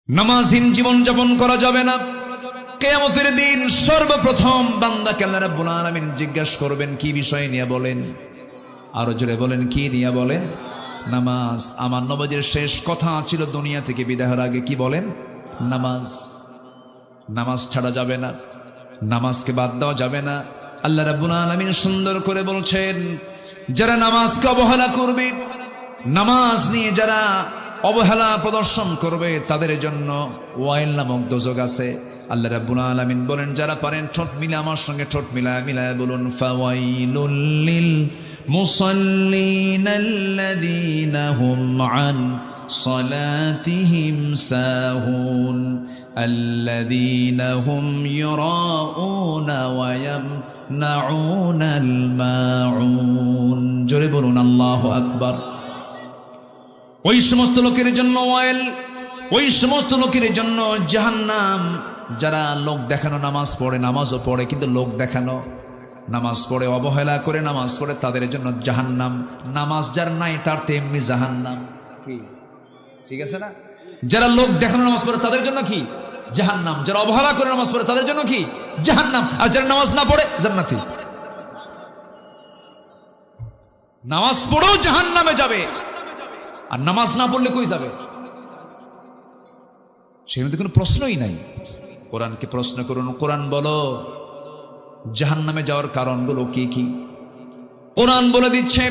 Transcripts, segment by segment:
নামাজহীন জীবন যাপন করা যাবে না। কিয়ামতের দিন সর্বপ্রথম বান্দাকে আল্লাহ রাব্বুল আলামিন জিজ্ঞাসা করবেন কি বিষয় নিয়ে বলেন, আরো জোরে বলেন কি নিয়ে বলেন? নামাজ। আমার নবীর শেষ কথা ছিল দুনিয়া থেকে বিদায় হওয়ার আগে, কি বলেন? নামাজ। নামাজ ছাড়া যাবে না, নামাজকে বাদ দেওয়া যাবে না। আল্লাহ রাব্বুল আলামিন সুন্দর করে বলছেন, যারা নামাজকে অবহেলা করবে, নামাজ নিয়ে যারা অবহেলা প্রদর্শন করবে, তাদের জন্য ওয়াইল নামক দোজক আছে। আল্লাহ রাব্বুল আলামিন বলেন, যারা পারেন ঠোঁট মিলে আমার সঙ্গে ঠোঁট মিলায় বলুন, ফাওয়াইলুল লিল মুসাল্লিনাল্লাযীনা হুম আন সালাতিহিম সাহুন আল্লাযীনা হুম ইউরাউনা ওয়া ইয়ামনাউনাল মাউন। জোরে বলুন আল্লাহু আকবার। ওই সমস্ত লোকের জন্য ওয়াইল, ওই সমস্ত লোকের জন্য জাহান্নাম, যারা লোক দেখানো নামাজ পড়ে, নামাজও পড়ে কিন্তু লোক দেখানো নামাজ পড়ে, অবহেলা করে নামাজ পড়ে, তাদের জন্য জাহান্নাম। নামাজ যার নাই তার তেমনি জাহান্নাম। ঠিক আছে না? যারা লোক দেখানো নামাজ পড়ে তাদের জন্য কি? জাহান্নাম। যারা অবহেলা করে নামাজ পড়ে তাদের জন্য কি? জাহান্নাম। আর যারা নামাজ না পড়ে জান্নাতি। নামাজ পড়েও জাহান্নামে যাবে, আর নামাজ না পড়লে কই যাবে? সেখানে তো কোনো প্রশ্নই নাই। কোরআনকে প্রশ্ন করুন, কোরআন বলো জাহান্নামে যাওয়ার কারণগুলো কি কি? কোরআন বলে দিচ্ছে,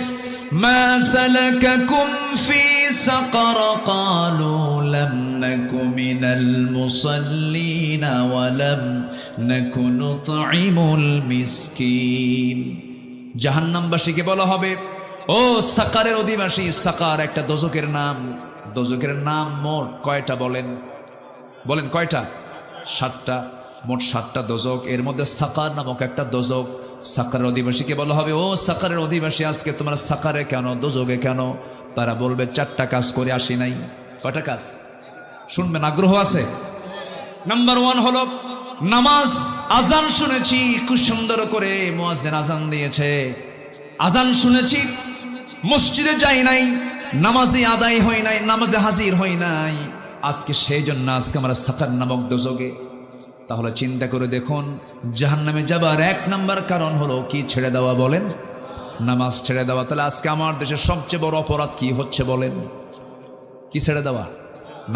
মা সালাকাকুম ফি সাকার ক্বালু লাম নাকু মিনাল মুসাল্লিন ওয়া লাম নাকু নুতঈমুল মিসকিন। জাহান্নামবাসীকে বলা হবে, ও সাকারের অধিবাসী। সাকার একটা দোজকের নাম। দোজকের নাম মোট কয়টা বলেন? বলেন কয়টা? 7টা। মোট 7টা দোজক, এর মধ্যে সাকার নামক একটা দোজক। সাকারের অধিবাসীকে বলা হবে, ও সাকারের অধিবাসী, আজকে তোমরা সাকারে কেন, দোজকে কেন? তারা বলবে 4টা কাজ করে আসি নাই। কয়টা কাজ শুনবেন? আগ্রহ আছে? নাম্বার 1 হলো নামাজ। আজান শুনেছি খুব সুন্দর করে, মুয়াজ্জিন আজান দিয়েছে, আজান শুনেছি, মসজিদে যাই নাই, নামাজে আদায় হয় নাই, নামাজে হাজির হই নাই, আজকে সেই জন্য আজকে আমরা সাকার নামক দোজকে। তাহলে চিন্তা করে দেখুন, জাহান্নামে যাবার 1 নাম্বার কারণ হলো কি? ছেড়ে দেওয়া। বলেন নামাজ ছেড়ে দেওয়া। তাহলে আজকে আমার দেশের সবচেয়ে বড় অপরাধ কি হচ্ছে বলেন? কি ছেড়ে দেওয়া?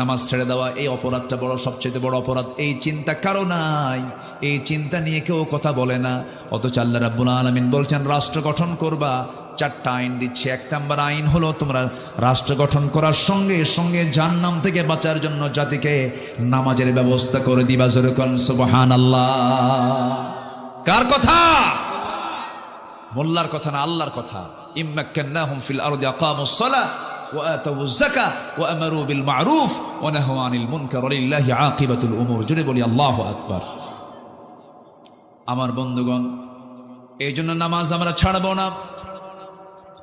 নামাজ ছেড়ে দেওয়া। এই অপরাধটা বড়, সবচেয়ে বড় অপরাধ। এই চিন্তা কারো নাই, এই চিন্তা নিয়ে কেউ কথা বলে না। অথচ আল্লাহ রাব্বুল আলামিন বলছেন, রাষ্ট্র গঠন করবা, 4টা আইন দিচ্ছে। 1 নাম্বার আইন হলো তোমরা রাষ্ট্র গঠন করার সঙ্গে সঙ্গে জাহান্নাম থেকে বাঁচার জন্য জাতিকে নামাজের ব্যবস্থা করে দিবা। জোরে কোন সুবহানাল্লাহ। কার কথা? মোল্লার কথা না, আল্লাহর কথা। ইম্মাক্কান্নাহুম ফিল আরদি আকামুস সালাহ ওয়া আতাউয যাকাহ ওয়া আমারু বিল মা'রুফ ওয়া নাহাউ আনিল মুনকার ওয়া লিল্লাহি আকিবাতুল উমুর। জোরে বলি আল্লাহু আকবার। আমার বন্ধুগণ, এই জন্য নামাজ আমরা ছাড়বো না,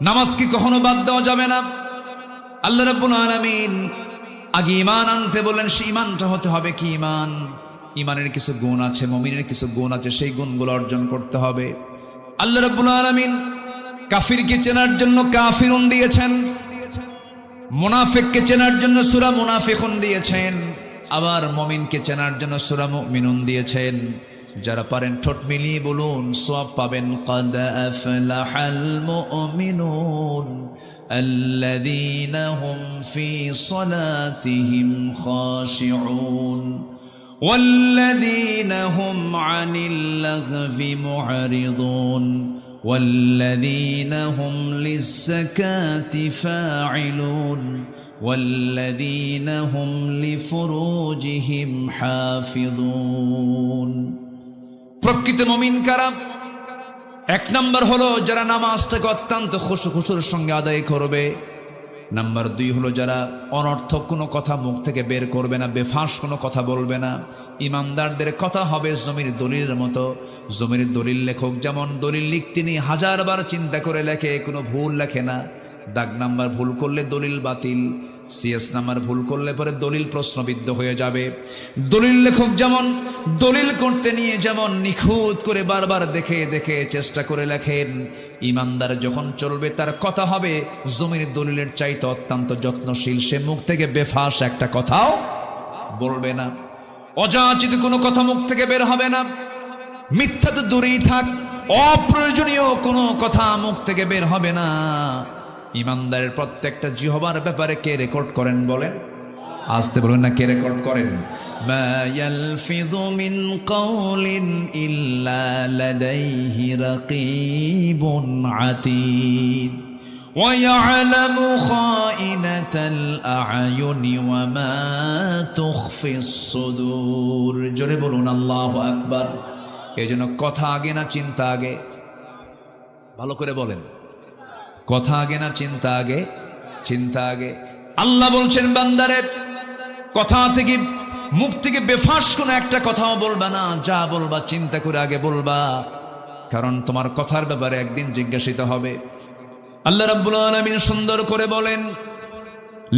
নামাজকে কখনো বাদ দেওয়া যাবে না। আল্লাহ রাব্বুল আলামিন আগে ঈমান আনতে বলেন, সেই ঈমানটা হতে হবে কি ঈমান? ঈমানের কিছু গুণ আছে, মুমিনের কিছু গুণ আছে, সেই গুণগুলো অর্জন করতে হবে। আল্লাহ রাব্বুল আলামিন কাফিরকে চেনার জন্য কাফিরুন দিয়েছেন, মুনাফিককে চেনার জন্য সূরা মুনাফিকুন দিয়েছেন, আবার মুমিনকে চেনার জন্য সূরা মুমিনুন দিয়েছেন। যারা পারেন ঠোঁট মিলিয়ে বলুন, সওয়াব পাবেন। قد أفلح المؤمنون الذين هم في صلاتهم خاشعون والذين هم عن اللغو معرضون والذين هم للزكاة فاعلون والذين هم لفروجهم حافظون। প্রকৃত মুমিন কারা? 1 নাম্বার হলো যারা নামাজটাকে অত্যন্ত খুশুর সঙ্গে আদায় করবে। নাম্বার 2 হলো যারা অনর্থক কোনো কথা মুখ থেকে বের করবে না, বেফাঁস কোনো কথা বলবে না। ইমানদারদের কথা হবে জমির দলিলের মতো। জমির দলিল লেখক যেমন দলিল লিখতে নিয়ে 1000বার চিন্তা করে লেখে, কোনো ভুল লেখে না। দাগ নাম্বার ভুল করলে দলিল বাতিল, সিএস নাম্বার ভুল করলে পরে দলিল প্রশ্নবিদ্ধ হয়ে যাবে। দলিল লেখক যেমন দলিল করতে নিয়ে যেমন নিখুঁত করে বারবার দেখে দেখে চেষ্টা করে লেখেন, ইমানদার যখন চলবে তার কথা হবে জমির দলিলের চাইতে অত্যন্ত যত্নশীল। সে মুখ থেকে বেফাস একটা কথাও বলবে না। অযাচিত কোনো কথা মুখ থেকে বের হবে না। মিথ্যা তো দূরেই থাক, অপ্রয়োজনীয় কোনো কথা মুখ থেকে বের হবে না। ইমানদারের প্রত্যেকটা জিহবার ব্যাপারে কে রেকর্ড করেন বলেন? আসতে বলবেন না, কে রেকর্ড করেন? মা ইয়ালফিযু মিন কাওলিন ইল্লা লাদাইহি রাকীবুন আতীদ ওয়া ইয়ালামু খাইনাতাল আ'য়ুনি ওয়া মা তুখফিস সুদূর। জোরে বলুন আল্লাহু আকবার। এই জন্য কথা আগে না চিন্তা আগে? ভালো করে বলেন, কথা আগে না চিন্তা আগে? চিন্তা আগে। আল্লাহ বলছেন বান্দারে, কথা থেকে মুখ থেকে বেফাস কোনো একটা কথাও বলবা না, যা বলবা চিন্তা করে আগে বলবা, কারণ তোমার কথার ব্যাপারে একদিন জিজ্ঞাসিত হবে। আল্লাহ রাব্বুল আলামিন সুন্দর করে বলেন,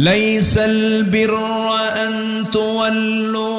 লাইসাল বিররা আন তুওয়াল্লু